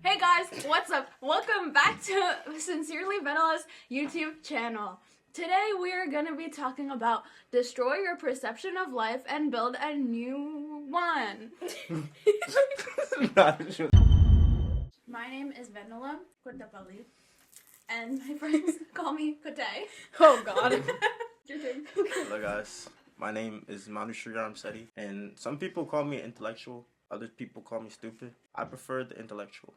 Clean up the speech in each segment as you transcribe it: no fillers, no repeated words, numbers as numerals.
Hey guys, what's up? Welcome back to Sincerely Vanilla's YouTube channel. Today we are going to be talking about destroy your perception of life and build a new one. My name is Vanilla Kotapali, and my friends call me Kote. Oh god. Your turn. Hello guys, my name is Manu Sriram Seti, and some people call me intellectual, other people call me stupid. I prefer the intellectual.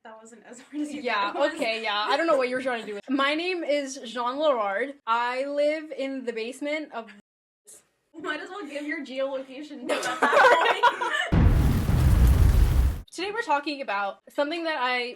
That wasn't as hard as you Yeah, thought it was. okay, yeah. I don't know what you were trying to do. My name is Jean Lerard. I live in the basement of... Might as well give your geolocation at that point. Today we're talking about something that I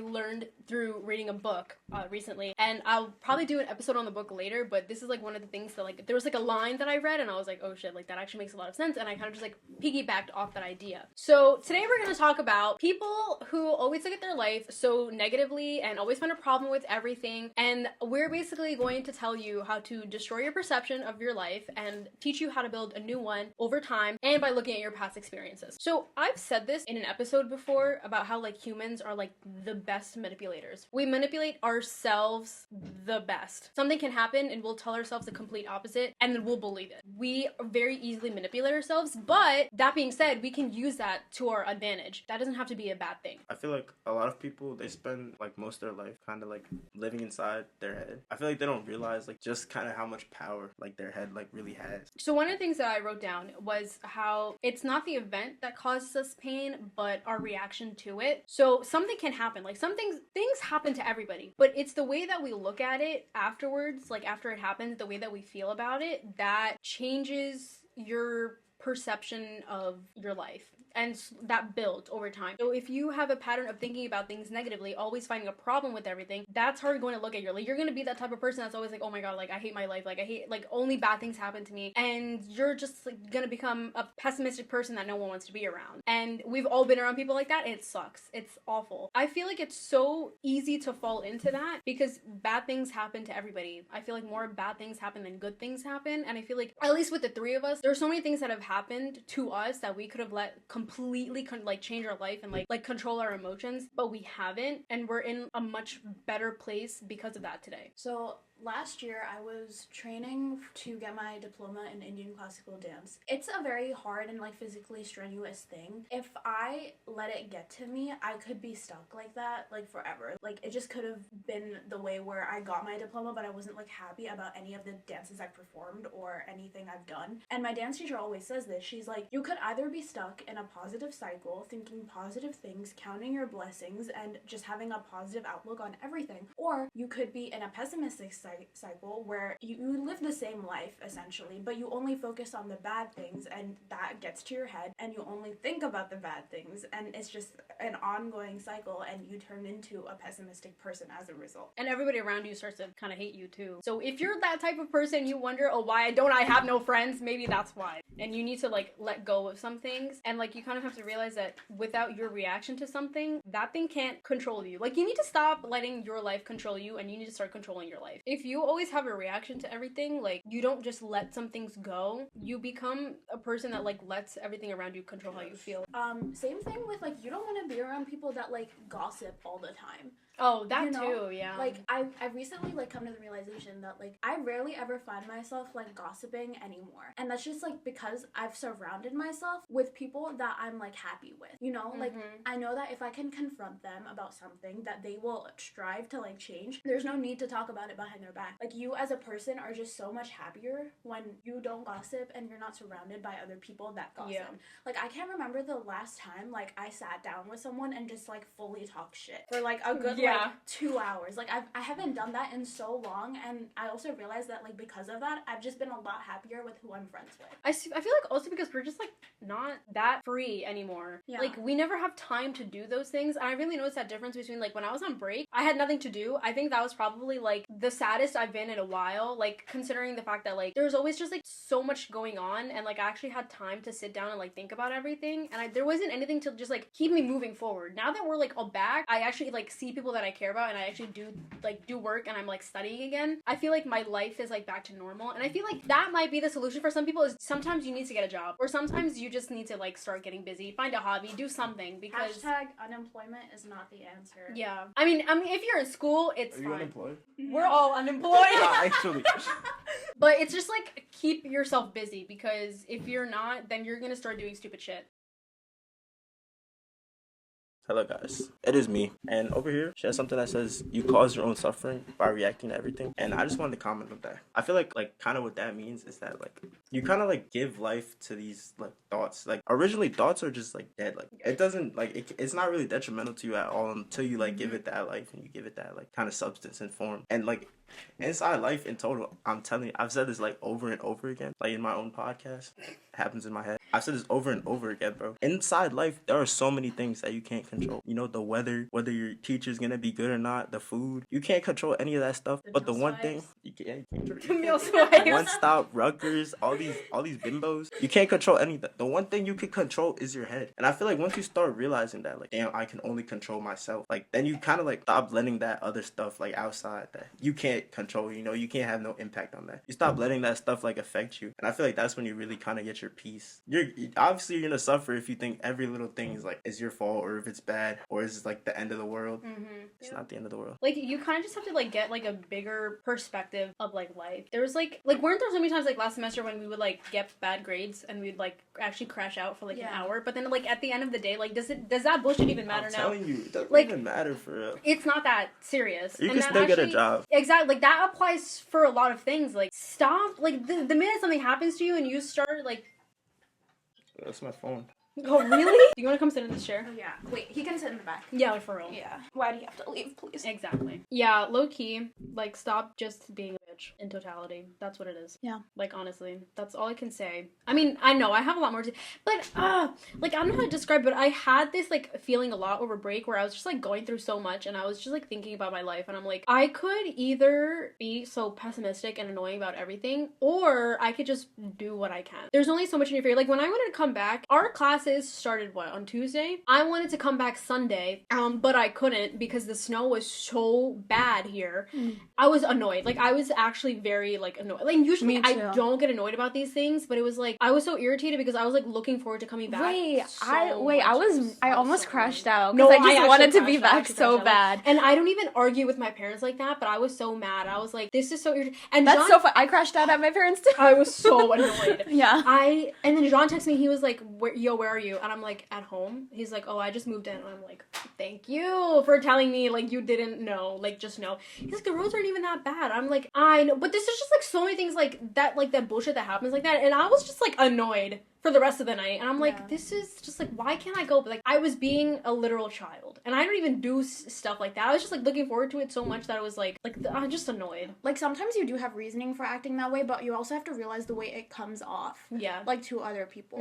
learned through reading a book recently, and I'll probably do an episode on the book later, but this is one of the things that there was a line that I read and I was like, oh shit, that actually makes a lot of sense, and I kind of just piggybacked off that idea. So today we're going to talk about people who always look at their life so negatively and always find a problem with everything, and we're basically going to tell you how to destroy your perception of your life and teach you how to build a new one over time and by looking at your past experiences. So I've said this in an episode before about how humans are the best manipulators. We manipulate ourselves the best. Something can happen and we'll tell ourselves the complete opposite and then we'll believe it. We very easily manipulate ourselves, but that being said, we can use that to our advantage. That doesn't have to be a bad thing. I feel like a lot of people, they spend most of their life kind of living inside their head. I feel like they don't realize just kind of how much power their head really has. So one of the things that I wrote down was how it's not the event that causes us pain, but our reaction to it. So something can happen, things happen to everybody, but it's the way that we look at it afterwards, after it happens, the way that we feel about it, that changes your perception of your life. And that builds over time. So if you have a pattern of thinking about things negatively, always finding a problem with everything, that's how you're going to look at your life. You're going to be that type of person that's always oh my god, I hate my life, I hate, only bad things happen to me. And you're just going to become a pessimistic person that no one wants to be around. And we've all been around people like that, and it sucks. It's awful. I feel it's so easy to fall into that because bad things happen to everybody. I feel more bad things happen than good things happen. And I feel at least with the three of us, there's so many things that have happened to us that we could have let completely change our life and control our emotions, but we haven't, and we're in a much better place because of that today. So last year I was training to get my diploma in Indian classical dance. It's a very hard and physically strenuous thing. If I let it get to me, I could be stuck like that forever. It just could have been the way where I got my diploma, but I wasn't happy about any of the dances I've performed or anything I've done. And my dance teacher always says this. She's you could either be stuck in a positive cycle, thinking positive things, counting your blessings, and just having a positive outlook on everything, or you could be in a pessimistic cycle where you live the same life essentially, but you only focus on the bad things, and that gets to your head and you only think about the bad things, and it's just an ongoing cycle, and you turn into a pessimistic person as a result. And everybody around you starts to kind of hate you too. So if you're that type of person, you wonder, oh, why don't I have no friends? Maybe that's why. And you need to let go of some things, and you kind of have to realize that without your reaction to something, that thing can't control you. You need to stop letting your life control you, and you need to start controlling your life. If you always have a reaction to everything, you don't just let some things go, you become a person that lets everything around you control how you feel. Same thing with you don't want to be around people that gossip all the time. Oh, that too, yeah. I've recently come to the realization that I rarely ever find myself gossiping anymore, and that's just because I've surrounded myself with people that I'm happy with, I know that if I can confront them about something, that they will strive to change. There's no need to talk about it behind their back. You as a person are just so much happier when you don't gossip and you're not surrounded by other people that gossip. Yeah. I can't remember the last time I sat down with someone and just fully talked shit for a good 2 hours. I haven't done that in so long, and I also realized that because of that, I've just been a lot happier with who I'm friends with. I feel also because we're just not that free anymore. Yeah. We never have time to do those things, and I really noticed that difference between when I was on break, I had nothing to do. I think that was probably the sad saddest I've been in a while, like considering the fact that like there's always just like so much going on, and like I actually had time to sit down and like think about everything, and there wasn't anything to just like keep me moving forward. Now that we're like all back, I actually like see people that I care about, and I actually do work, and I'm like studying again. I feel like my life is like back to normal, and I feel like that might be the solution for some people. Is sometimes you need to get a job, or sometimes you just need to like start getting busy, find a hobby, do something, because #unemployment is not the answer. yeah. I mean, if you're in school, it's Are fine. you unemployed? We're all unemployed. Actually. But it's just like keep yourself busy, because if you're not, then you're gonna start doing stupid shit. Hello guys, it is me, and over here she has something that says you cause your own suffering by reacting to everything, and I just wanted to comment on that. I feel like kind of what that means is that like you kind of like give life to these like thoughts. Like originally thoughts are just like dead, like it doesn't like it's not really detrimental to you at all until you like give it that life, and you give it that like kind of substance and form. And like inside life in total, I'm telling you, I've said this like over and over again, like in my own podcast. It happens in my head. I've said this over and over again, bro. Inside life, there are so many things that you can't control. You know, the weather, whether your teacher's gonna be good or not, the food. You can't control any of that stuff. But the one thing you can't one stop Rutgers, all these bimbos. You can't control any of that. The one thing you can control is your head. And I feel like once you start realizing that, like, damn, I can only control myself, like then you kind of like stop letting that other stuff like outside that you can't control, you know, you can't have no impact on that. You stop letting that stuff like affect you. And I feel like that's when you really kind of get your peace. You're gonna suffer if you think every little thing is like is your fault, or if it's bad, or is like the end of the world. It's not the end of the world. Like you kind of just have to like get like a bigger perspective of like life. There was like weren't there so many times like last semester when we would like get bad grades and we'd like actually crash out for like an hour, but then like at the end of the day, like does that bullshit even matter now? I'm telling you, it doesn't like, even matter for real. It's not that serious. You can still get a job. Exactly. Like that applies for a lot of things. Like stop, like the minute something happens to you and you start like, that's my phone. oh really? Do you want to come sit in this chair? Oh yeah. Wait, he can sit in the back. Yeah, like for real. Yeah. Why do you have to leave, please? Exactly. Yeah, low key, like stop just being a bitch in totality. That's what it is. Yeah. Like honestly, that's all I can say. I mean, I know I have a lot more to, but like I don't know how to describe, but I had this like feeling a lot over break where I was just like going through so much, and I was just like thinking about my life, and I'm like, I could either be so pessimistic and annoying about everything, or I could just do what I can. There's only so much in your favor. Like when I wanted to come back, our classes started on Tuesday. I wanted to come back Sunday, but I couldn't because the snow was so bad here. I was annoyed. Like I was actually very like annoyed. Like usually I don't get annoyed about these things, but it was like I was so irritated because I was like looking forward to coming back. I almost crashed out because I just wanted to be back so bad. And I don't even argue with my parents like that, but I was so mad. I was like, this is so irritating. And that's so fun. I crashed out at my parents too. I was so annoyed. Yeah. And then John texted me. He was like, where are you? And I'm like, at home. He's like, oh, I just moved in. And I'm like, thank you for telling me like you didn't know. Like just know. He's like, the roads aren't even that bad. I'm like, I know, but there's just like so many things like that bullshit that happens like that. And I was just like annoyed for the rest of the night, and I'm like, this is just like, why can't I go? But like I was being a literal child, and I don't even do stuff like that. I was just like looking forward to it so much that I was like I'm just annoyed. Like sometimes you do have reasoning for acting that way, but you also have to realize the way it comes off. Yeah. Like to other people.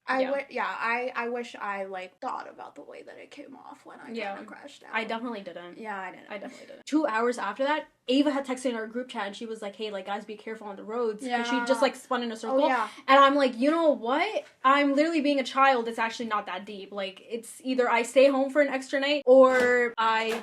I wish I like thought about the way that it came off when I kind of crashed out. I definitely didn't. Yeah, I didn't. I definitely didn't. 2 hours after that, Ava had texted in our group chat, and she was like, hey, like guys, be careful on the roads. And she just like spun in a circle. Oh, yeah. And I'm like, you know what? I'm literally being a child. It's actually not that deep. Like it's either I stay home for an extra night or I.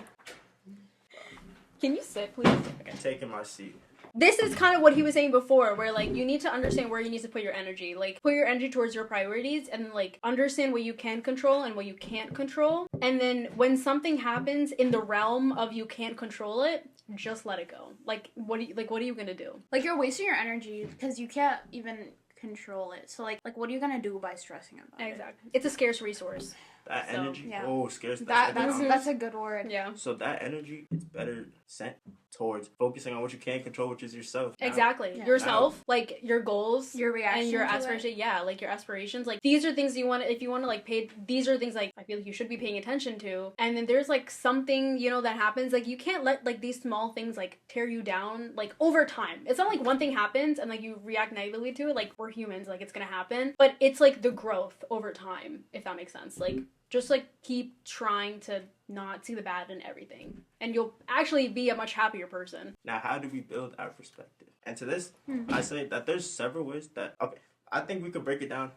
Can you sit, please? Okay. Taking my seat. This is kind of what he was saying before, where like you need to understand where you need to put your energy. Like put your energy towards your priorities, and like understand what you can control and what you can't control. And then when something happens in the realm of you can't control it, just let it go. Like what are you gonna do? Like you're wasting your energy because you can't even control it. So like what are you gonna do by stressing about it? Exactly. It's a scarce resource. That energy. Yeah. Oh, scarce. That's a good word. Yeah. So that energy is better sent towards focusing on what you can control, which is yourself. Exactly. Yeah. Yourself, like your goals, your reaction, and your aspirations. Yeah, like your aspirations. Like these are things you want. If you want to like pay, these are things like I feel like you should be paying attention to. And then there's like something that happens. Like you can't let like these small things like tear you down. Like over time, it's not like one thing happens and like you react negatively to it. Like we're humans, like it's gonna happen. But it's like the growth over time, if that makes sense. Like Just like keep trying to not see the bad in everything, and you'll actually be a much happier person. Now, how do we build our perspective? And to this, I say that there's several ways that, okay, I think we could break it down.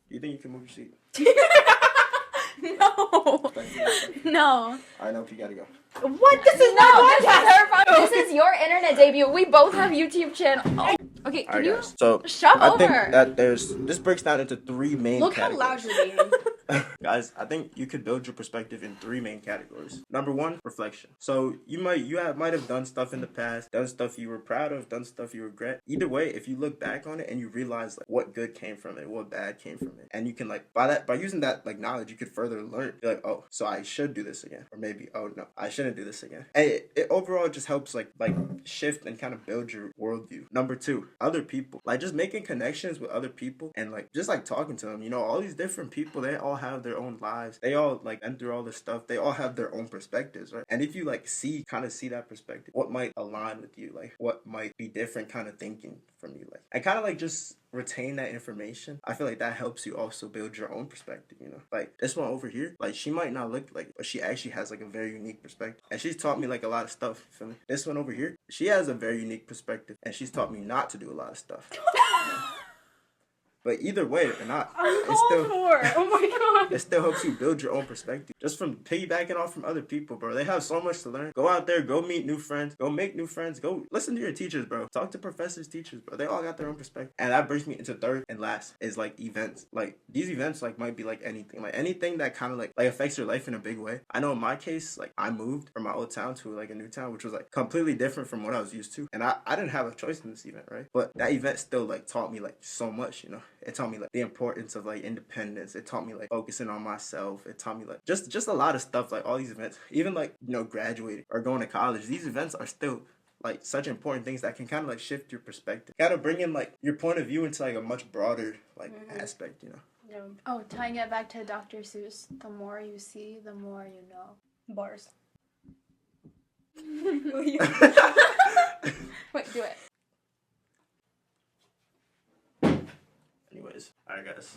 Do you think you can move your seat? No. No. I know if you gotta go. What? This is No, this is her problem. This is your internet debut. We both have YouTube channel. Oh. Okay, can Alright, you guys. So shove I over? think that this breaks down into three main Look how categories. loud you're being. Guys, I think you could build your perspective in three main categories. Number one, reflection. So you might have done stuff in the past, done stuff you were proud of, done stuff you regret. Either way, if you look back on it and you realize like what good came from it, what bad came from it, and you can like by using that like knowledge, you could further learn. Be like, oh, so I should do this again, or maybe oh no, I shouldn't do this again. And it overall just helps like shift and kind of build your worldview. Number two, other people. Like just making connections with other people and like just like talking to them. You know, all these different people, they all have their own lives. They all like been through all this stuff. They all have their own perspectives, right? And if you like see that perspective, what might align with you, like what might be different kind of thinking from you, like and kind of like just retain that information. I feel like that helps you also build your own perspective, you know? Like this one over here, like she might not look like, but she actually has like a very unique perspective. And she's taught me like a lot of stuff, you feel me? This one over here, she has a very unique perspective and she's taught me not to do a lot of stuff. But either way or not, it still helps you build your own perspective. Just from piggybacking off from other people, bro. They have so much to learn. Go out there, go meet new friends, go make new friends, go listen to your teachers, bro. Talk to professors, teachers, bro. They all got their own perspective. And that brings me into third and last is like events. Like these events like might be like anything that kind of like affects your life in a big way. I know in my case, like I moved from my old town to like a new town, which was like completely different from what I was used to. And I didn't have a choice in this event, right? But that event still like taught me like so much, you know? It taught me like the importance of like independence. It taught me like focusing on myself. It taught me like just a lot of stuff, like all these events, even like, you know, graduating or going to college. These events are still like such important things that can kind of like shift your perspective, kind of bring in like your point of view into like a much broader like aspect, you know. Yeah. Oh, tying it back to Dr. Seuss, the more you see, the more you know. Bars. Wait, do it. Anyways, alright guys.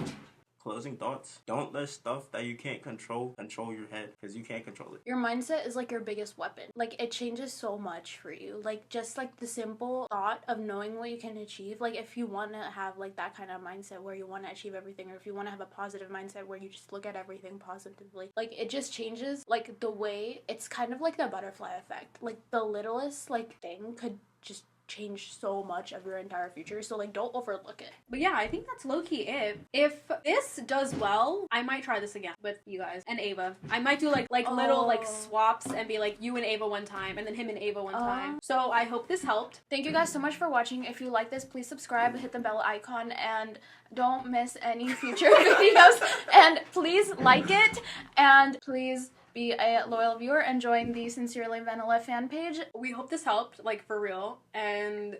Closing thoughts. Don't let stuff that you can't control your head, because you can't control it. Your mindset is like your biggest weapon. Like it changes so much for you. Like just like the simple thought of knowing what you can achieve. Like if you want to have like that kind of mindset where you want to achieve everything, or if you want to have a positive mindset where you just look at everything positively, like it just changes like the way. It's kind of like the butterfly effect. Like the littlest like thing could just change so much of your entire future, so like don't overlook it. But yeah, I think that's low-key it. If this does well, I might try this again with you guys and Ava. I might do like little like swaps and be like you and Ava one time and then him and Ava one time. So I hope this helped. Thank you guys so much for watching. If you like this, please subscribe, hit the bell icon, and don't miss any future videos. And please like it, and please be a loyal viewer and join the Sincerely Vanilla fan page. We hope this helped, like for real, and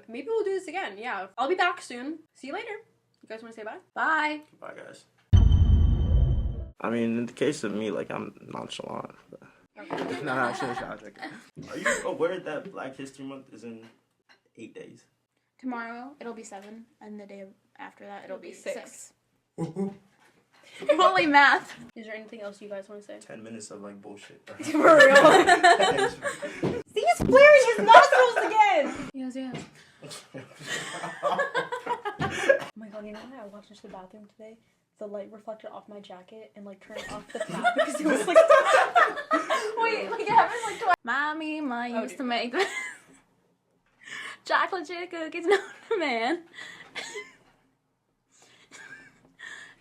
maybe we'll do this again. Yeah, I'll be back soon. See you later. You guys want to say bye? Bye. Bye guys. I mean, in the case of me, like I'm nonchalant. Okay. No, I shouldn't. Are you aware that Black History Month is in 8 days? Tomorrow it'll be 7, and the day after that it'll be 6. Holy math. Is there anything else you guys want to say? 10 minutes of like bullshit. Bro. For real? See, he's flaring his nostrils again! Yes. Oh my god, you know when I walked into the bathroom today? The light reflected off my jacket and like turned off the tap because it was like... Wait, like it happened like twice. Mommy used to make chocolate chip cookies known to man.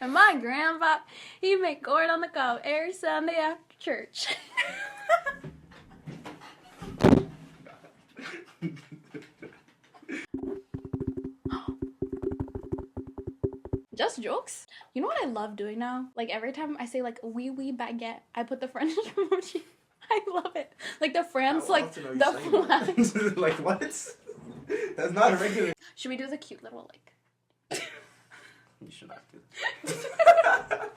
And my grandpa, he make corn on the cob every Sunday after church. Just jokes. You know what I love doing now? Like every time I say like wee baguette, I put the French emoji. I love it. Like the France, like the flag. Like what? That's not a regular. Should we do the cute little like? You should not do that.